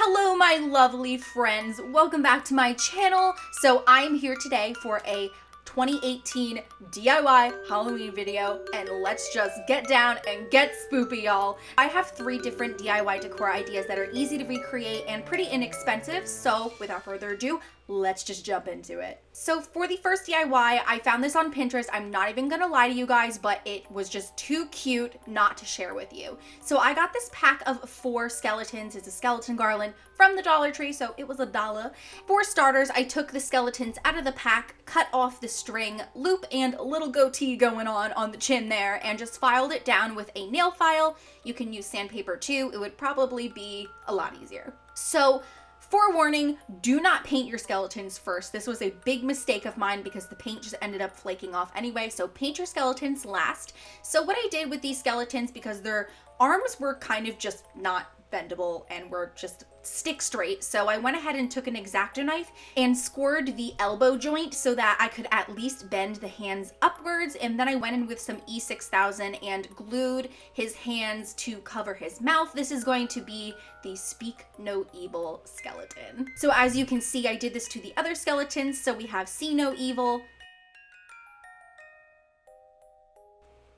Hello my lovely friends, welcome back to my channel. So I am here today for a 2018 DIY Halloween video, and let's just get down and get spoopy, y'all. I have 3 different DIY decor ideas that are easy to recreate and pretty inexpensive, so without further ado, let's just jump into it. So for the first DIY, I found this on Pinterest. I'm not even gonna lie to you guys, but it was just too cute not to share with you. So I got this pack of 4 skeletons. It's a skeleton garland from the Dollar Tree, so it was $1. For starters, I took the skeletons out of the pack, cut off the string, loop and little goatee going on the chin there, and just filed it down with a nail file. You can use sandpaper too. It would probably be a lot easier. So forewarning, do not paint your skeletons first. This was a big mistake of mine because the paint just ended up flaking off anyway, so paint your skeletons last. So what I did with these skeletons, because their arms were kind of just not bendable and were just stick straight, so I went ahead and took an X-Acto knife and scored the elbow joint so that I could at least bend the hands upwards, and then I went in with some E6000 and glued his hands to cover his mouth. This is going to be the Speak No Evil skeleton. So as you can see, I did this to the other skeletons. So we have See No Evil,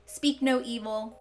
Speak No Evil,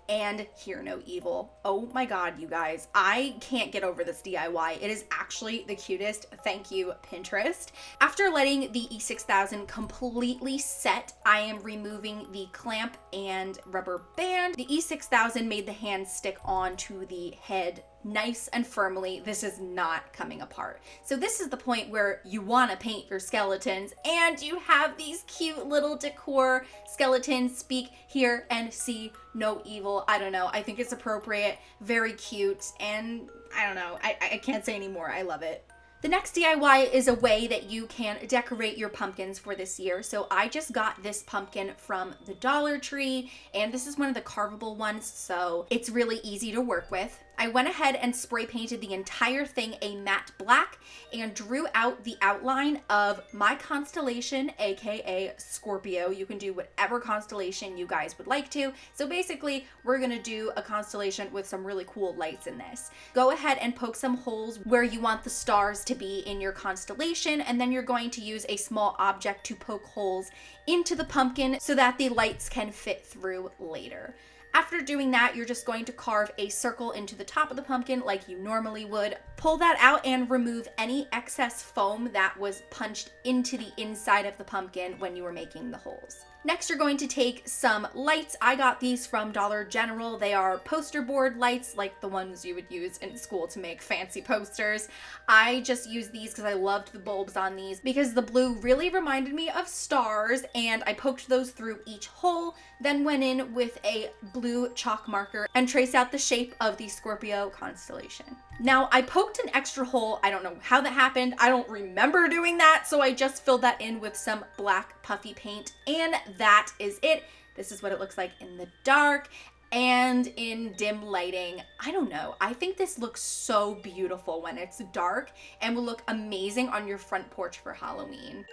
and Hear No Evil. Oh my god, you guys, I can't get over this DIY. It is actually the cutest. Thank you, Pinterest. After letting the E6000 completely set, I am removing the clamp and rubber band. The E6000 made the hand stick onto the head nice and firmly. This is not coming apart. So this is the point where you want to paint your skeletons and you have these cute little decor skeletons, Speak, Hear, and See No Evil. I don't know. I think it's appropriate, very cute, and I don't know. I can't say anymore. I love it. The next DIY is a way that you can decorate your pumpkins for this year. So I just got this pumpkin from the Dollar Tree, and this is one of the carvable ones, so it's really easy to work with. I went ahead and spray painted the entire thing a matte black and drew out the outline of my constellation, aka Scorpio. You can do whatever constellation you guys would like to. So basically, we're gonna do a constellation with some really cool lights in this. Go ahead and poke some holes where you want the stars to be in your constellation, and then you're going to use a small object to poke holes into the pumpkin so that the lights can fit through later. After doing that, you're just going to carve a circle into the top of the pumpkin like you normally would. Pull that out and remove any excess foam that was punched into the inside of the pumpkin when you were making the holes. Next, you're going to take some lights. I got these from Dollar General. They are poster board lights, like the ones you would use in school to make fancy posters. I just used these because I loved the bulbs on these because the blue really reminded me of stars, and I poked those through each hole, then went in with a blue chalk marker and traced out the shape of the Scorpio constellation. Now, I poked an extra hole. I don't know how that happened. I don't remember doing that, so I just filled that in with some black puffy paint, and that is it. This is what it looks like in the dark and in dim lighting. I don't know. I think this looks so beautiful when it's dark and will look amazing on your front porch for Halloween.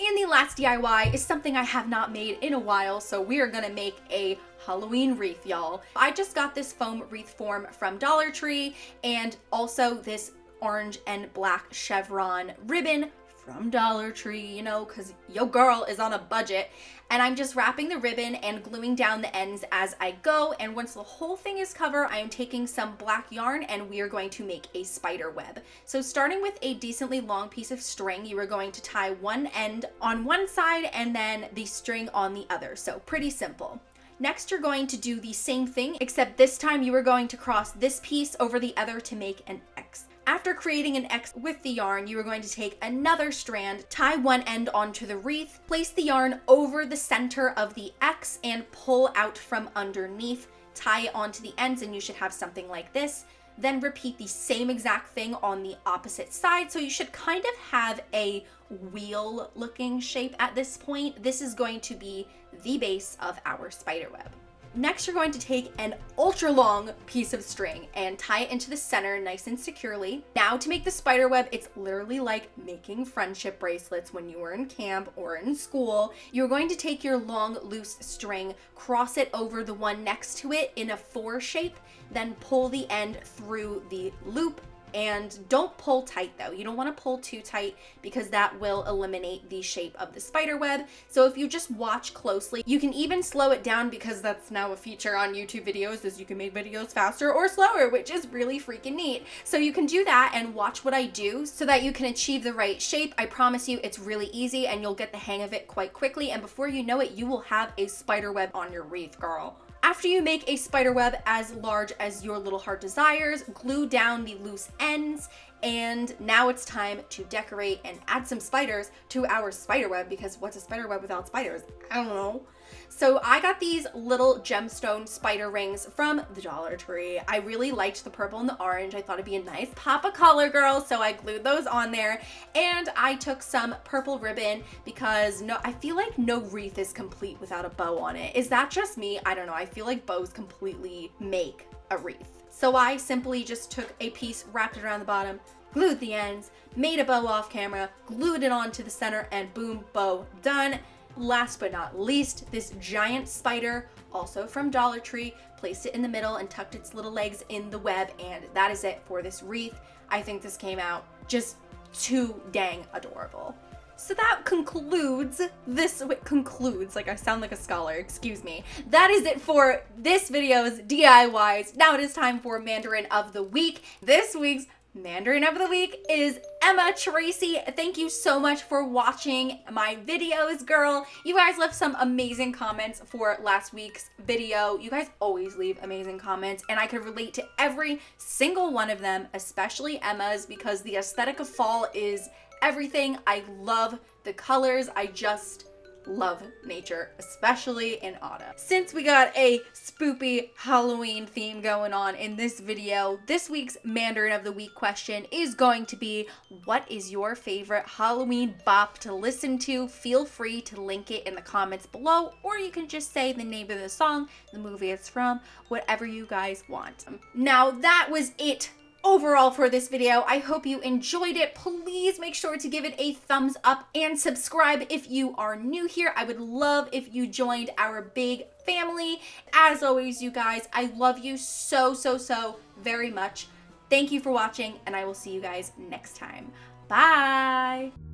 And the last DIY is something I have not made in a while, so we are gonna make a Halloween wreath, y'all. I just got this foam wreath form from Dollar Tree, and also this orange and black chevron ribbon from Dollar Tree, you know, because yo girl is on a budget. And I'm just wrapping the ribbon and gluing down the ends as I go. And once the whole thing is covered, I am taking some black yarn and we are going to make a spider web. So starting with a decently long piece of string, you are going to tie one end on one side and then the string on the other. So pretty simple. Next, you're going to do the same thing, except this time you are going to cross this piece over the other to make an X. After creating an X with the yarn, you are going to take another strand, tie one end onto the wreath, place the yarn over the center of the X and pull out from underneath, tie it onto the ends, and you should have something like this. Then repeat the same exact thing on the opposite side. So you should kind of have a wheel looking shape at this point. This is going to be the base of our spider web. Next, you're going to take an ultra long piece of string and tie it into the center nice and securely. Now to make the spider web, it's literally like making friendship bracelets when you were in camp or in school. You're going to take your long loose string, cross it over the one next to it in a 4 shape, then pull the end through the loop. And don't pull tight though. You don't want to pull too tight because that will eliminate the shape of the spider web. So if you just watch closely, you can even slow it down because that's now a feature on YouTube videos, is you can make videos faster or slower, which is really freaking neat. So you can do that and watch what I do so that you can achieve the right shape. I promise you it's really easy and you'll get the hang of it quite quickly. And before you know it, you will have a spider web on your wreath, girl. After you make a spider web as large as your little heart desires, glue down the loose ends, and now it's time to decorate and add some spiders to our spider web, because what's a spider web without spiders? I don't know. So I got these little gemstone spider rings from the Dollar Tree. I really liked the purple and the orange. I thought it'd be a nice pop of color, girl, so I glued those on there. And I took some purple ribbon because I feel like no wreath is complete without a bow on it. Is that just me? I don't know. I feel like bows completely make a wreath. So I simply just took a piece, wrapped it around the bottom, glued the ends, made a bow off camera, glued it onto the center, and boom, bow done. Last but not least, this giant spider, also from Dollar Tree, placed it in the middle and tucked its little legs in the web, and that is it for this wreath. I think this came out just too dang adorable. So that concludes like I sound like a scholar, excuse me. That is it for this video's DIYs. Now it is time for Mandarin of the Week. This week's Mandarin of the Week is Emma Tracy. Thank you so much for watching my videos, girl. You guys left some amazing comments for last week's video. You guys always leave amazing comments, and I could relate to every single one of them, especially Emma's, because the aesthetic of fall is everything. I love the colors. I just love nature, especially in autumn. Since we got a spoopy Halloween theme going on in this video, this week's Mandarin of the Week question is going to be, what is your favorite Halloween bop to listen to? Feel free to link it in the comments below, or you can just say the name of the song, the movie it's from, whatever you guys want. Now that was it overall for this video. I hope you enjoyed it. Please make sure to give it a thumbs up and subscribe if you are new here. I would love if you joined our big family. As always, you guys, I love you so very much. Thank you for watching, and I will see you guys next time. Bye!